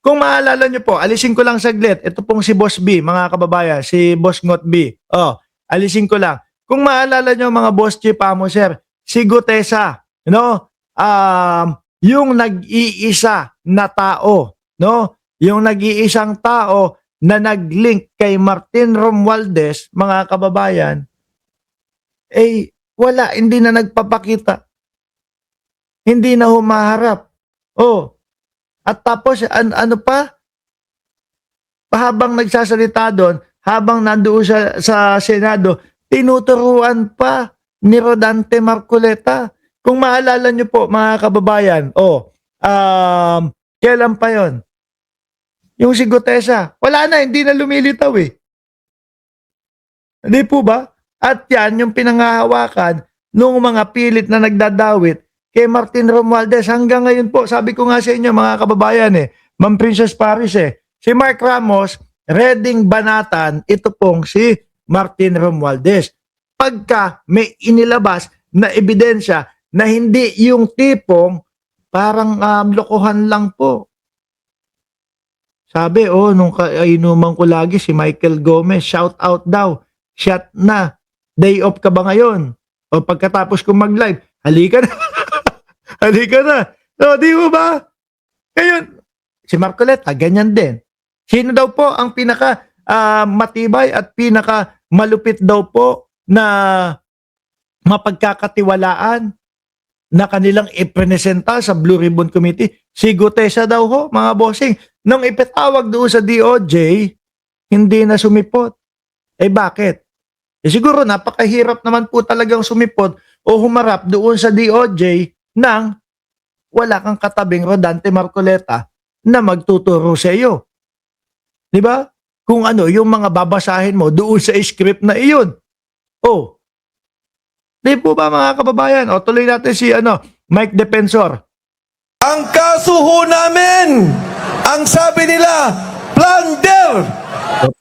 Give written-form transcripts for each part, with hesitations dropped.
Kung maalala nyo po, alisin ko lang saglit. Ito pong si Boss B, mga kababayan, si Boss Ngot B. Oh, alisin ko lang. Kung maalala nyo mga Boss Chief Amo, sir, si Gutesa, no? Yung nag-iisa na tao, no? Yung nag-iisang tao na nag-link kay Martin Romualdez, mga kababayan, eh, wala, hindi na nagpapakita. Hindi na humaharap. Oh, at tapos, ano pa? Habang nagsasalita doon, habang nandoon sa Senado, tinuturuan pa ni Rodante Marcoleta. Kung maalala nyo po, mga kababayan, kailan pa yon? Yung si Gutesa, wala na, hindi na lumilitaw eh. Hindi po ba? At yan, yung pinangahawakan nung mga pilit na nagdadawit kay Martin Romualdez. Hanggang ngayon po, sabi ko nga sa inyo mga kababayan Ma'am Princess Paris si Mark Ramos, reading banatan, ito pong si Martin Romualdez. Pagka may inilabas na ebidensya na hindi yung tipong parang lokohan lang po. Sabi, nung kainuman ko lagi si Michael Gomez, shout out daw, shot na, day off ka ba ngayon? O pagkatapos kong mag-live, halika na. Halika na. No, di mo ba? Ngayon, si Marcoleta, ganyan din. Sino daw po ang pinaka matibay at pinaka malupit daw po na mapagkakatiwalaan na kanilang ipresenta sa Blue Ribbon Committee? Si Gutesa daw ho, mga bossing. Nung ipatawag doon sa DOJ, hindi na sumipot. Eh bakit? Siguro napakahirap naman po talagang sumipot o humarap doon sa DOJ nang wala kang katabing Rodante Marcoleta na magtuturo sa iyo. Di ba? Kung ano, yung mga babasahin mo doon sa script na iyon. Di po ba mga kababayan? Tuloy natin si Mike Defensor. Ang kaso ho namin, ang sabi nila, plunder.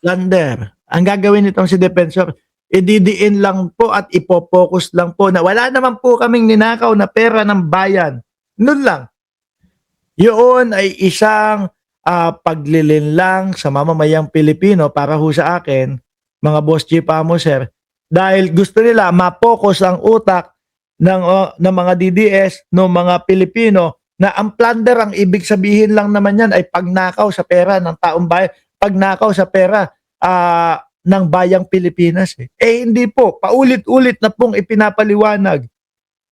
Plunder. Ang gagawin nitong si Defensor, ididiin lang po at ipopokus lang po na wala naman po kaming ninakaw na pera ng bayan. Noon lang. Yun ay isang paglilinlang sa mamamayang Pilipino para ho sa akin, mga Boss Chief Amo, sir, dahil gusto nila mapokus ang utak ng mga DDS, ng mga Pilipino, na ang plunder, ang ibig sabihin lang naman yan ay pagnakaw sa pera ng taong bayan, pagnakaw sa pera ng bayang Pilipinas. Hindi po, paulit-ulit na pong ipinapaliwanag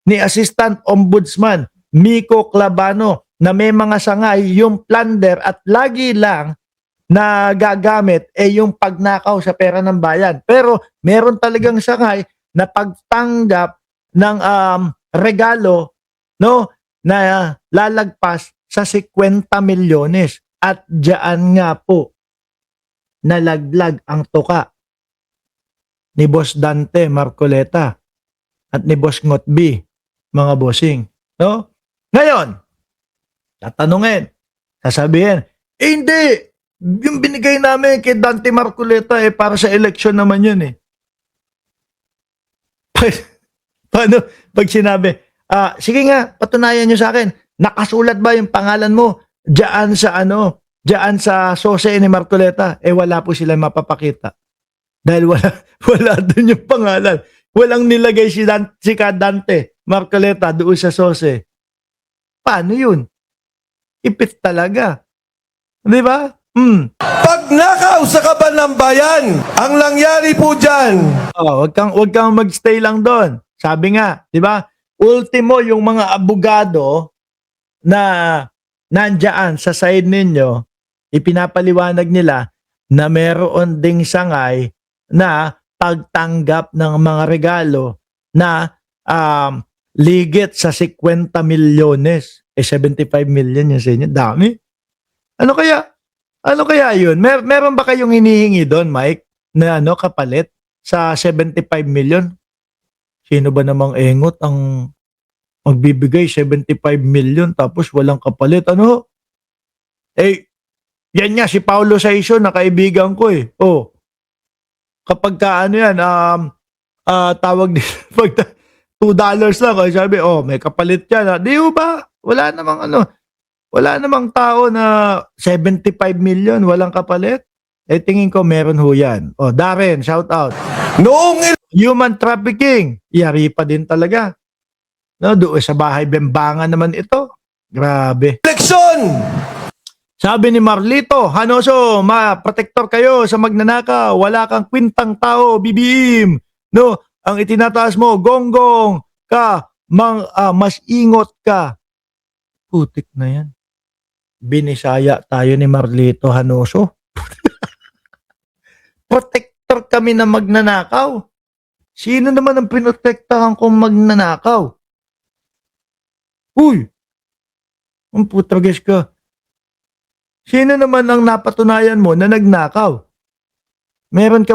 ni Assistant Ombudsman Miko Clavano na may mga sangay yung plunder at lagi lang na gagamit yung pagnakaw sa pera ng bayan. Pero meron talagang sangay na pagtanggap ng regalo, no, na lalagpas sa 50 milyones. At diyan nga po nalaglag ang tuka ni Boss Dante Marcoleta at ni Boss Ngot B, mga bossing. No? Ngayon, tatanungin, sasabihin, hindi, yung binigay namin kay Dante Marcoleta para sa eleksyon naman yun Paano pag sinabi, sige nga, patunayan nyo sa akin, nakasulat ba yung pangalan mo diyan sa sose ni Marcoleta? Wala po sila mapapakita. Dahil wala doon yung pangalan. Walang nilagay si Dante Marcoleta doon sa sose. Paano yun? Ipit talaga. Di ba? Pagnakaw sa kaban ng bayan, ang nangyari po dyan. Wag kang magstay lang doon. Sabi nga, di ba? Ultimo, yung mga abogado na nandiyan sa side ninyo, ipinapaliwanag nila na meron ding sangay na pagtanggap ng mga regalo na ligit sa 50 milyones. 75 million yung sa inyo. Dami. Ano kaya yun? Meron ba kayong hinihingi doon, Mike, na kapalit sa 75 million? Sino ba namang engot ang magbibigay 75 million tapos walang kapalit? Ano? Yan nga, si Paulo Saiso na kaibigan ko kapag ka yan, tawag din, pag $2 lang, sabi, may kapalit yan. Di ba? Wala namang Wala namang tao na 75 million, walang kapalit. Eh tingin ko meron ho yan. O Darren, shout out. Noong Human trafficking, yari pa din talaga. No, doon sa bahay Bembangan naman ito. Grabe. eleksyon, Sabi ni Marlito, Hanoso, ma-protector kayo sa magnanakaw. Wala kang kwintang tao, BBM. No, ang itinataas mo, gonggong ka, mas ingot ka. Putik na yan. Binisaya tayo ni Marlito Hanoso. Protector kami na magnanakaw. Sino naman ang pinotektahan kong magnanakaw? Uy! Ang putrages ka. Sino naman ang napatunayan mo na nagnakaw? Meron ka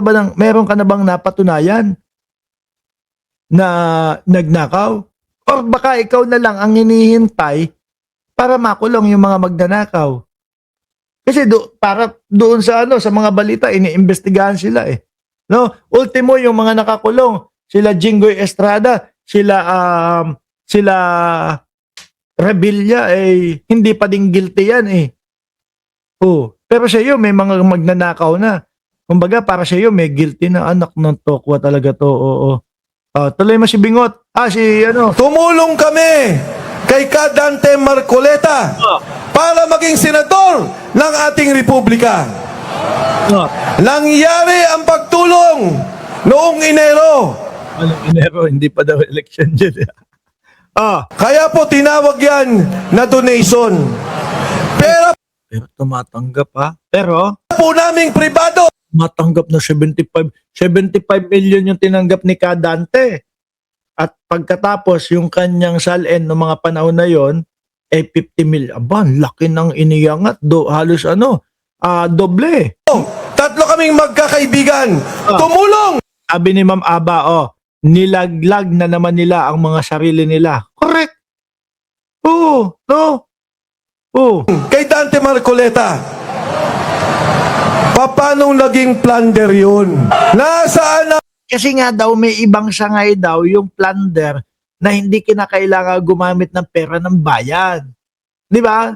na bang napatunayan na nagnakaw? Or baka ikaw na lang ang hinihintay para makulong yung mga magnanakaw? Kasi para doon sa sa mga balita iniimbestigahan sila eh. No, ultimo yung mga nakakulong, sila Jinggoy Estrada, sila Revilla hindi pa din guilty yan eh. Oh, pero sa iyo may mga magnanakaw na. Kumbaga para sa iyo may guilty na anak ng tokwa talaga to. Oo. Tuloy mo si Bingot. tumulong kami kay Dante Marcoleta para maging senador ng ating republika. Nangyari ang pagtulong noong Enero. Anong Enero, hindi pa daw election dyan. Kaya po tinawag yan na donation. Pero Pero tumatanggap ha. Pero po naming pribado. matanggap na 75 million yung tinanggap ni Kadante. At pagkatapos yung kanyang salin ng mga panahon na yon 50 million. Aba, laki ng iniyangat. Halos doble. Tatlo kaming magkakaibigan. Tumulong. Sabi ni Ma'am Aba, nilaglag na naman nila ang mga sarili nila. Correct. Oo, no? Oo. Kay Dante Marcoleta. Paano naging plunder yun? Nasaan na? Kasi nga daw may ibang sangay daw yung plunder na hindi kinakailangan gumamit ng pera ng bayan. Di ba?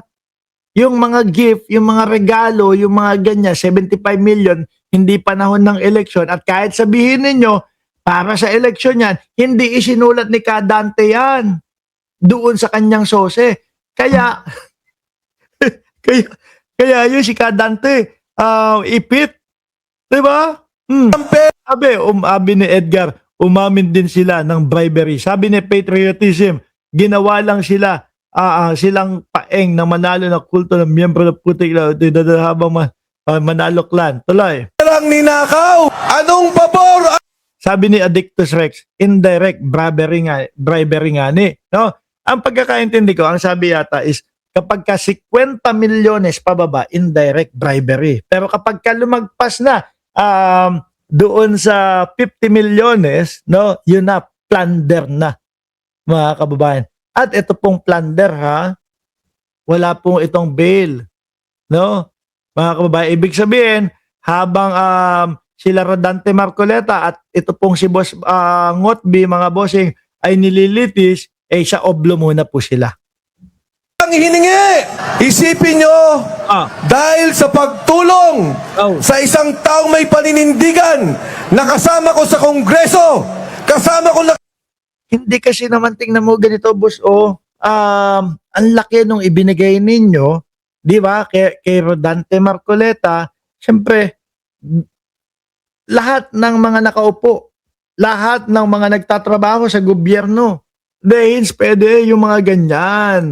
Yung mga gift, yung mga regalo, yung mga ganyan, 75 million, hindi panahon ng eleksyon. At kahit sabihin ninyo, para sa eleksyon yan, hindi isinulat ni Kadante yan doon sa kanyang sose. Kaya, kaya yun si Kadante, ipit. Diba? Sabi ni Edgar, umamin din sila ng bribery. Sabi ni Patriotism, ginawa lang sila silang paeng na manalo na kulto ng miyembro ng putik na habang manalo clan. Tuloy. Perang ninakaw. Anong pabor? Sabi ni Addictus Rex, indirect bribery nga ni. No? Ang pagkakaintindi ko, ang sabi yata is kapag ka 50 milyones pababa, indirect bribery. Pero kapag ka lumagpas na doon sa 50 milyones, no, yun na, plunder na, mga kababayan. At ito pong plunder wala pong itong bail. No? Mga kababayan, ibig sabihin, habang sila Rodante Marcoleta at ito pong si Boss Ngotby, mga bossing, ay nililitis, sa oblo muna po sila. Ang hiningi. Isipin nyo, dahil sa pagtulong sa isang taong may paninindigan, nakasama ko sa Kongreso, kasama ko na... Hindi kasi naman tingnan mo ganito, boss, ang laki nung ibinigay ninyo, di ba, kay Rodante Marcoleta, siyempre, lahat ng mga nakaupo, lahat ng mga nagtatrabaho sa gobyerno, dahil pwede yung mga ganyan.